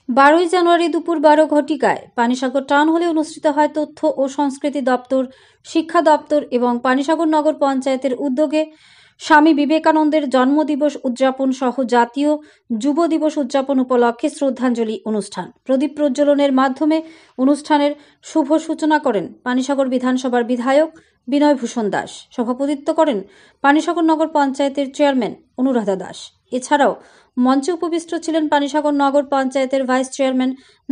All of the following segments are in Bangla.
12ই জানুয়ারি দুপুর 12 ঘটিকায় পানিসাগর টাউন হলে অনুষ্ঠিত হয় তথ্য ও সংস্কৃতি দপ্তর, শিক্ষা দপ্তর এবং পানিসাগর নগর পঞ্চায়েতের উদ্যোগে স্বামী বিবেকানন্দের জন্মদিবস উদযাপন সহ জাতীয় যুব দিবস উদযাপন উপলক্ষে শ্রদ্ধাঞ্জলি অনুষ্ঠান। প্রদীপ প্রজ্বলনের মাধ্যমে অনুষ্ঠানের শুভ সূচনা করেন পানিসাগর বিধানসভার বিধায়ক বিনয় ভূষণ দাস। সভাপতিত্ব করেন পানিসাগর নগর পঞ্চায়েতের চেয়ারম্যান অনুরাধা দাস। এছাড়াও মঞ্চে উপবিষ্ট ছিলেন পানিসাগর নগর পঞ্চায়েতের ভাইস চেয়ারম্যান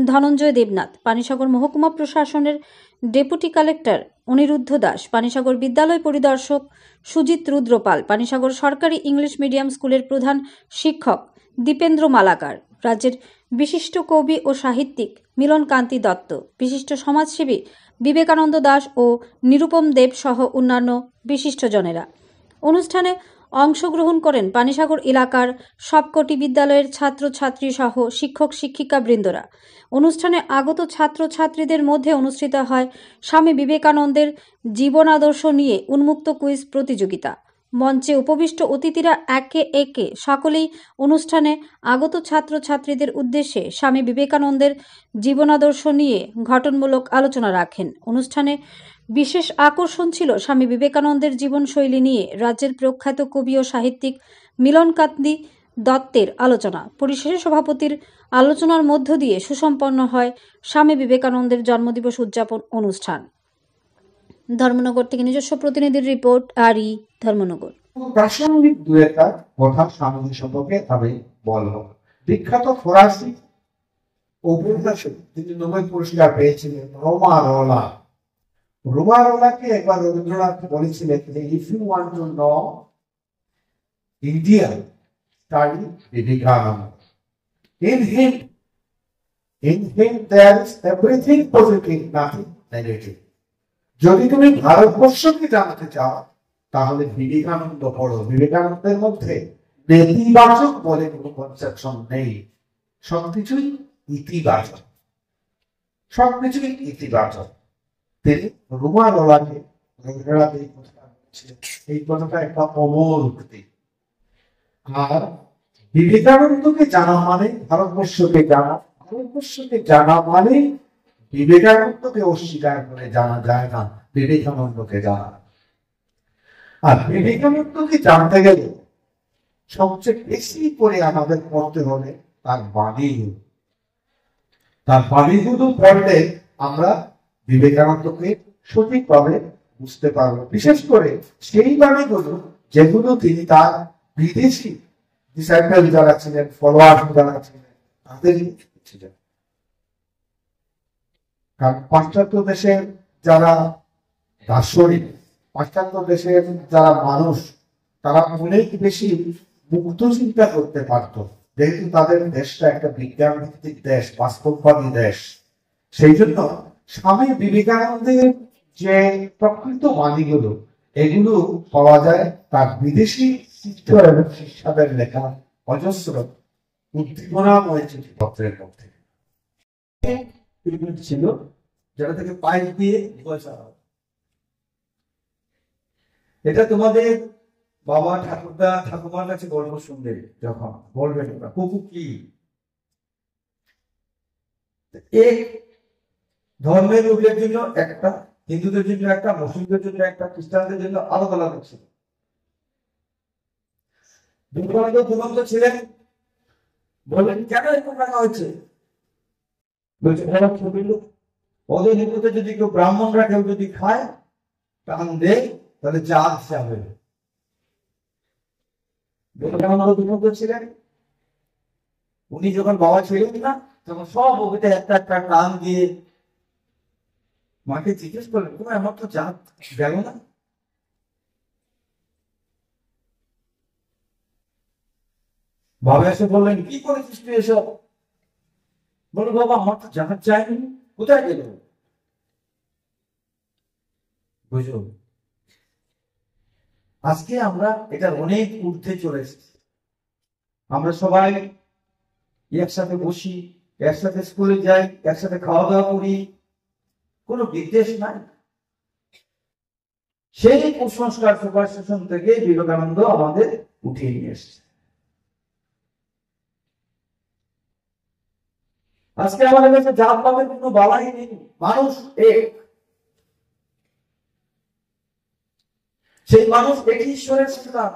ধনঞ্জয় দেবনাথ, পানিসাগর মহকুমা প্রশাসনের ডেপুটি কালেক্টর অনিরুদ্ধ দাস, পানিসাগর বিদ্যালয় পরিদর্শক সুজিত রুদ্রপাল, পানিসাগর সরকারি ইংলিশ মিডিয়াম স্কুলের প্রধান শিক্ষক দীপেন্দ্র মালাকার, রাজ্যের বিশিষ্ট কবি ও সাহিত্যিক মিলন কান্তি দত্ত, বিশিষ্ট সমাজসেবী বিবেকানন্দ দাস ও নিরুপম দেব সহ অন্যান্য বিশিষ্টজনেরা। অনুষ্ঠানে অংশগ্রহণ করেন পানিসাগর এলাকার সবকটি বিদ্যালয়ের ছাত্রছাত্রী সহ শিক্ষক শিক্ষিকা বৃন্দরা। অনুষ্ঠানে আগত ছাত্রছাত্রীদের মধ্যে অনুষ্ঠিত হয় স্বামী বিবেকানন্দের জীবনাদর্শ নিয়ে উন্মুক্ত কুইজ প্রতিযোগিতা। মঞ্চে উপবিষ্ট অতিথিরা একে একে সকলেই অনুষ্ঠানে আগত ছাত্রছাত্রীদের উদ্দেশ্যে স্বামী বিবেকানন্দের জীবনাদর্শ নিয়ে গঠনমূলক আলোচনা রাখেন। অনুষ্ঠানে বিশেষ আকর্ষণ ছিল স্বামী বিবেকানন্দের জীবনশৈলী নিয়ে রাজ্যের প্রখ্যাত কবি ও সাহিত্যিক মিলন কান্তি দত্তের আলোচনা। পরিশেষে সভাপতির আলোচনার মধ্য দিয়ে সুসম্পন্ন হয় স্বামী বিবেকানন্দের জন্মদিবস উদযাপন অনুষ্ঠান। ধর্মনগর থেকে নিজস্ব প্রতিনিধির রিপোর্ট, আরই ধর্মনগর। প্রাসঙ্গিক দু একটা কথা স্বামী সম্পর্কে আমি বলবো। বিখ্যাত ফরাসি ঔপন্যাসিক যিনি নোবেল পুরস্কার পেয়েছিলেন রোমারোলাকে একবার রবীন্দ্রনাথ বলেছিলেন যে if you want to know India study Vivekananda. In him there is everything positive, nothing negative. যদি তুমি ভারতবর্ষকে জানতে চাও তাহলে বিবেকানন্দ পড়ো। বিবেকানন্দের মধ্যে নেতিবাচক বলে কোনো কনসেপশন নেই, সবকিছুই ইতিবাচক, সবকিছুই ইতিবাচক। তিনি রুমারোলাকে এই কথাটা একটা অমর উক্তি। আর বিবেকানন্দকে জানা মানে ভারতবর্ষকে জানা, ভারতবর্ষকে জানা মানে বিবেকানন্দকে অস্বীকার করে জানা যায় না, বিবেকানন্দকে জানা। আর বিবেকানন্দকে জানতে গেলে সবচেয়ে বেশি করে আমাদের পড়তে হবে তার বাণী। তার বাণীগুলো পড়লে আমরা বিবেকানন্দকে সঠিকভাবে বুঝতে পারবো। বিশেষ করে সেই বাণীগুলো যেগুলো তিনি তার বিদেশি ডিসাইপল যারা ছিলেন, ফলোয়ার যারা ছিলেন, তাদের ছিলেন। কারণ পাশ্চাত্য দেশের যারা দার্শনিক, পাশ্চাত্য দেশের যারা মানুষ, তারা অনেক বেশি মুক্ত চিন্তা করতে পারত, যেহেতু তাদের দেশটা একটা বিজ্ঞান ভিত্তিক দেশ, বাস্তববাদী দেশ। সেই জন্য স্বামী বিবেকানন্দের যে প্রকৃত বাণীগুলো, এগুলো পাওয়া যায় তার বিদেশি শিক্ষক এবং শিষ্যদের লেখা অজস্র উদ্দীপনাময় চিঠিপত্রের মধ্যে ছিল, যেটা থেকে পাইপ দিয়ে পয়সা। এটা তোমাদের বাবা ঠাকুরদা ঠাকুমার কাছে গল্প শুনবে, যখন বলবেন ওরা কুকু কি, এক ধর্মের লোকের জন্য একটা, হিন্দুদের জন্য একটা, মুসলিমদের জন্য একটা, খ্রিস্টানদের জন্য আলাদা আলাদা ছিল। বিবেকানন্দ ছিলেন, বললেন কেন এরকম রাখা হয়েছে? বলছে ওরা ছোট লোক, ওদের হিন্দুতে যদি কেউ ব্রাহ্মণরা কেউ যদি খায় টান দেয় তাহলে চাঁদ যাবে। বিবেকানন্দ ছিলেন, উনি যখন বাবা ছিলেন না তখন সব ওকে একটা একটা টান দিয়ে মাকে জিজ্ঞেস করলেন, তুমি আমার তো জাত গেল না? বাবা এসে বললেন, কি করেছিস তুই এসব? বলো বাবা আমার তো জাহাজ চাইনি, কোথায় গেল? বুঝো, আজকে আমরা এটার অনেক ঊর্ধ্বে চলে এসেছি। আমরা সবাই একসাথে বসি, একসাথে স্কুলে যাই, একসাথে খাওয়া দাওয়া করি, কোনো বিদ্বেষ নাই। সেই কুসংস্কার সুপারস্টিশন থেকে বিবেকানন্দ আমাদের উঠিয়ে নিয়ে এসেছে। আজকে আমাদের কাছে জাত পাতের কোনো বালাই নেই, মানুষ এক, সেই মানুষ একই ঈশ্বরের সন্তান।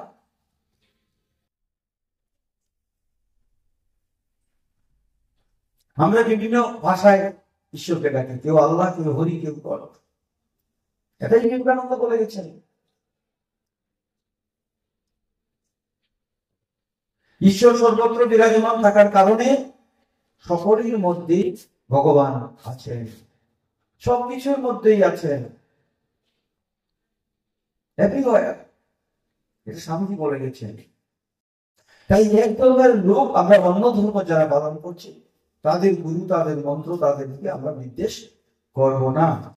আমরা বিভিন্ন ভাষায় ঈশ্বরকে ডাকি, কেউ আল্লাহ, কেউ হরি, কেউ গড। এটাই বিবেকানন্দ বলে গেছেন। ঈশ্বর সর্বত্র বিরাজমান থাকার কারণে সকলের মধ্যেই ভগবান আছেন, সবকিছুর মধ্যেই আছেন। এভরিওয়্যার, এটা স্বামীজি বলে গেছেন। তাই এক ধর্মের লোক আমরা অন্য ধর্ম যারা পালন করছি, তাদের গুরু, তাদের মন্ত্র, তাদেরকে আমরা নির্দেশ করব না।